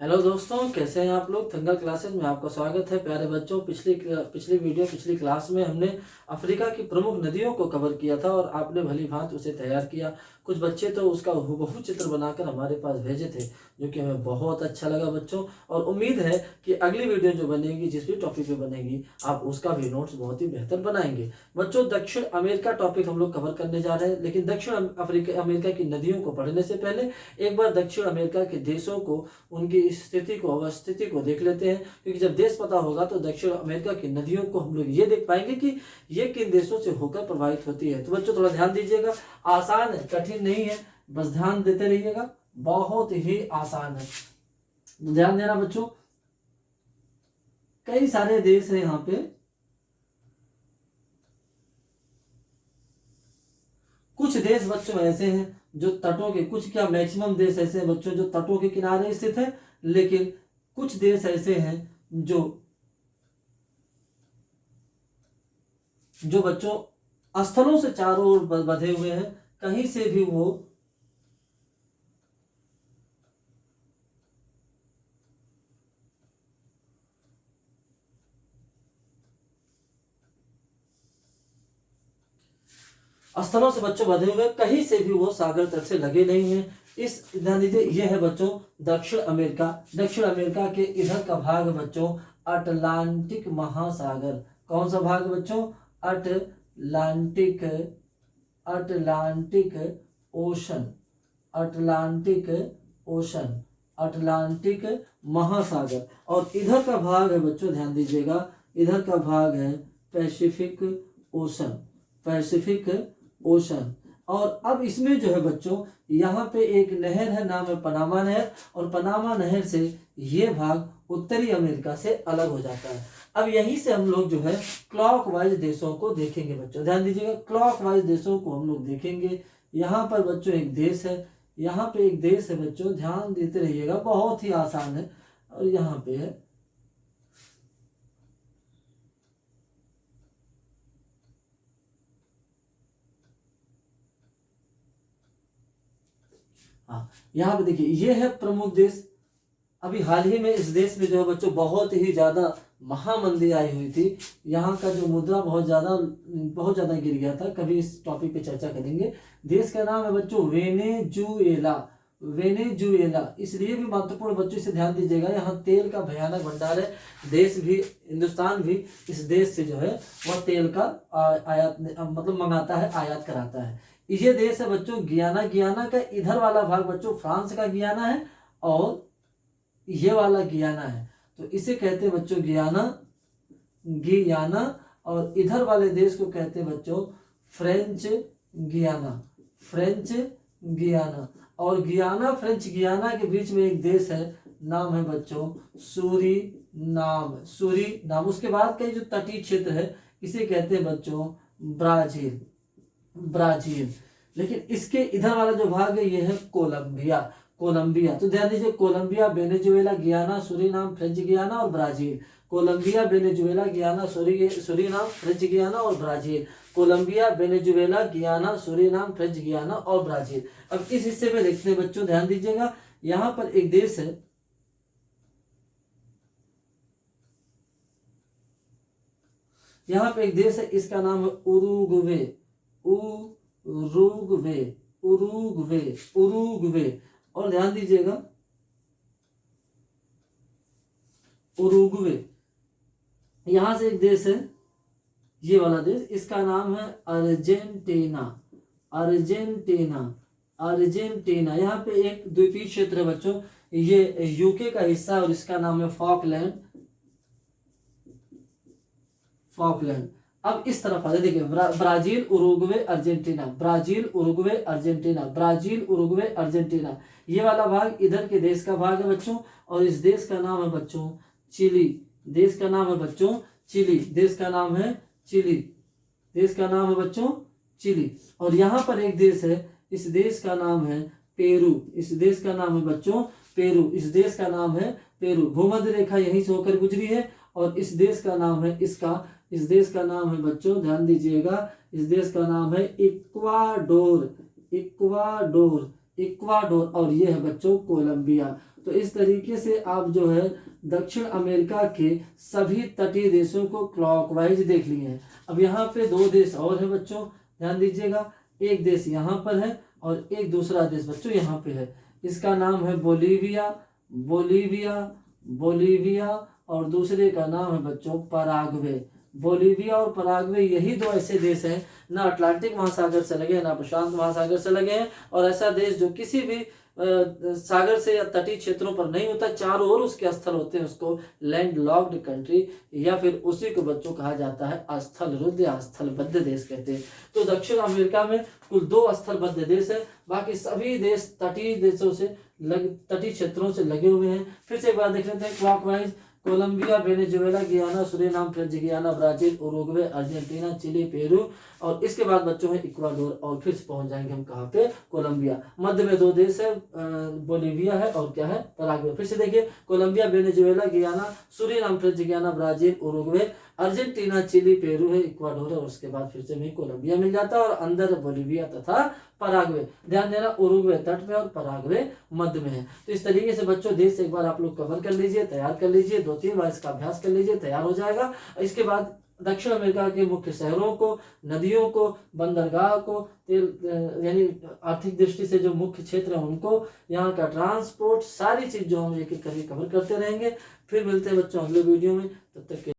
Hello दोस्तों, कैसे हैं आप लोग। थंगल क्लासेज में आपका स्वागत है। प्यारे बच्चों, पिछली क्लास में हमने अफ्रीका की प्रमुख नदियों को कवर किया था और आपने भली भांति उसे तैयार किया। कुछ बच्चे तो उसका हूबहू चित्र बनाकर हमारे पास भेजे थे, जो कि हमें बहुत अच्छा लगा बच्चों। और उम्मीद है कि अगली वीडियो जो बनेगी, जिस भी टॉपिक पे बनेगी, आप उसका भी नोट्स बहुत ही बेहतर बनाएंगे बच्चों। दक्षिण अमेरिका टॉपिक हम लोग कवर करने जा रहे हैं, लेकिन दक्षिण अमेरिका की नदियों को पढ़ने से पहले एक बार दक्षिण अमेरिका के देशों को, उनकी स्थिति को, अवस्थिति को देख लेते हैं। क्योंकि जब देश पता होगा तो दक्षिण अमेरिका की नदियों को हम लोग ये देख पाएंगे कि ये किन देशों से होकर प्रभावित होती है। तो बच्चों थोड़ा ध्यान दीजिएगा, आसान है, कठिन नहीं है, बस ध्यान देते रहिएगा, बहुत ही आसान है। ध्यान देना बच्चों, कई सारे देश है यहाँ पे। कुछ देश बच्चों ऐसे हैं जो तटों के, कुछ क्या मैक्सिमम देश ऐसे हैं बच्चों जो तटों के किनारे स्थित है, लेकिन कुछ देश ऐसे हैं जो बच्चों स्थलों से चारों ओर बंधे हुए हैं, कहीं से भी वो स्थलों से बच्चों बंधे हुए, कहीं से भी वो सागर तट से लगे नहीं हैं। इस ध्यान दीजिए, ये है बच्चों दक्षिण अमेरिका। दक्षिण अमेरिका के इधर का भाग बच्चों अटलांटिक महासागर। कौन सा भाग बच्चों? Atlantic, Atlantic ocean, Atlantic ocean, Atlantic महासागर। और इधर का भाग है बच्चों, ध्यान दीजिएगा, इधर का भाग है पैसिफिक ओशन, पैसिफिक ओशन। और अब इसमें जो है बच्चों, यहाँ पे एक नहर है, नाम है पनामा नहर, और पनामा नहर से ये भाग उत्तरी अमेरिका से अलग हो जाता है। अब यहीं से हम लोग जो है क्लॉकवाइज देशों को देखेंगे बच्चों। ध्यान दीजिएगा, क्लॉकवाइज देशों को हम लोग देखेंगे। यहाँ पर बच्चों एक देश है, यहाँ पे एक देश है बच्चों, ध्यान देते रहिएगा, बहुत ही आसान है। और यहाँ पे है, हाँ, यहाँ पे देखिए, ये है प्रमुख देश। अभी हाल ही में इस देश में जो है बच्चों बहुत ही ज्यादा महामंदी आई हुई थी। यहाँ का जो मुद्रा बहुत ज्यादा गिर गया था। कभी इस टॉपिक पे चर्चा करेंगे। देश का नाम है बच्चों वेनेजुएला। वेनेजुएला इसलिए भी महत्वपूर्ण बच्चों, इसे ध्यान दीजिएगा, यहाँ तेल का भयानक भंडार है। देश भी, हिंदुस्तान भी इस देश से जो है वह तेल का आयात मतलब मंगाता है, आयात कराता है। ये देश है बच्चों गियाना। गियाना का इधर वाला भाग बच्चों फ्रांस का गियाना है, और ये वाला गियाना है, तो इसे कहते हैं बच्चों गियाना, गियाना। और इधर वाले देश को कहते हैं बच्चों फ्रेंच गियाना, फ्रेंच गियाना। और गियाना, फ्रेंच गियाना के बीच में एक देश है, नाम है बच्चों सूरी नाम, सूरी नाम। उसके बाद का जो तटीय क्षेत्र है, इसे कहते हैं बच्चों ब्राजील, ब्राजील। लेकिन इसके इधर वाला जो भाग है, ये है कोलंबिया, कोलंबिया। तो ध्यान दीजिए, कोलंबिया, वेनेजुएला, गियाना, सूरीनाम, फ्रेंच गियाना और ब्राजील। कोलंबिया, वेनेजुएला, गियाना, सूरीनाम, फ्रेंच गियाना और ब्राजील। कोलंबिया, वेनेजुएला, गियाना, सूरीनाम, फ्रेंच गियाना और ब्राजील। अब इस हिस्से में देखते हैं बच्चों, ध्यान दीजिएगा, यहाँ पर एक देश है, यहाँ पे एक देश है, इसका नाम है उरुग्वे, उरुग्वे, उरुग्वे, उरुग्वे। और ध्यान दीजिएगा, उरुग्वे, यहां से एक देश है, ये वाला देश, इसका नाम है अर्जेंटीना, अर्जेंटीना, अर्जेंटीना। यहाँ पे एक द्वीपीय क्षेत्र है बच्चों, ये यूके का हिस्सा है, और इसका नाम है फॉकलैंड, फॉकलैंड। अब इस तरफ आ जाए, देखिए, Brazil, Uruguay, Argentina, Brazil, Uruguay, Argentina, Brazil, Uruguay, Argentina. ये वाला भाग इधर के देश का भाग है बच्चों, और इस देश का नाम है बच्चों चिली, देश का नाम है बच्चों चिली, देश का नाम है चिली, देश का नाम है बच्चों चिली। और यहाँ पर एक देश है, इस देश का नाम है पेरू, इस देश का नाम है बच्चों पेरू, इस देश का नाम है पेरू। भूमध्य रेखा यहीं से होकर गुजरी है, और इस देश का नाम है, इस देश का नाम है बच्चों, ध्यान दीजिएगा, इस देश का नाम है इक्वाडोर, इक्वाडोर, इक्वाडोर और ये है बच्चों कोलंबिया। तो इस तरीके से आप जो है दक्षिण अमेरिका के सभी तटीय देशों को क्लॉकवाइज देख लिए हैं। अब यहाँ पे दो देश और है बच्चों, ध्यान दीजिएगा। एक देश यहाँ पर है और एक दूसरा देश बच्चों यहाँ पे है। इसका नाम है बोलीविया, बोलीविया, बोलीविया, और दूसरे का नाम है बच्चों पराग्वे। बोलीविया और पराग्वे यही दो ऐसे देश हैं, ना अटलांटिक महासागर से लगे ना प्रशांत महासागर से लगे हैं, और ऐसा देश जो किसी भी सागर से या तटीय क्षेत्रों पर नहीं होता, चारों ओर उसके स्थल होते हैं, उसको लैंड लॉक्ड कंट्री या फिर उसी को बच्चों कहा जाता है स्थलरुद्ध या स्थलबद्ध देश कहते हैं। तो दक्षिण अमेरिका में कुल 2 स्थलबद्ध देश है, बाकी सभी देश तटीय देशों से तटीय क्षेत्रों से लगे हुए हैं। फिर से एक बार देख लेते हैं clockwise. Colombia, Venezuela, Guyana, Suriname, French Guiana, Brazil, Uruguay, Argentina, Chile, Peru, और इसके बाद बच्चों है इक्वाडोर, और फिर पहुंच जाएंगे हम कहाँ पे, कोलंबिया। मध्य में 2 देश है, बोलीविया है और क्या है, पराग्वे। फिर से देखिए Colombia, Venezuela, Guyana, Suriname, French Guiana, Brazil, Uruguay, Argentina, Chile, Peru है, इक्वाडोर है, और उसके बाद फिर से हमें कोलंबिया मिल जाता है, और अंदर बोलीविया तथा पराग्वे। ध्यान देना, उरुग्वे तट में और पराग्वे मध्य में है। तो इस तरीके से बच्चों देश एक बार आप लोग कवर कर लीजिए, तैयार कर लीजिए, 2-3 बार इसका अभ्यास कर लीजिए, तैयार हो जाएगा। इसके बाद दक्षिण अमेरिका के मुख्य शहरों को, नदियों को, बंदरगाह को, यानी आर्थिक दृष्टि से जो मुख्य क्षेत्र है उनको, यहाँ का ट्रांसपोर्ट, सारी चीज जो हम एक एक करके कवर करते रहेंगे। फिर मिलते हैं बच्चों अगले वीडियो में, तब तक के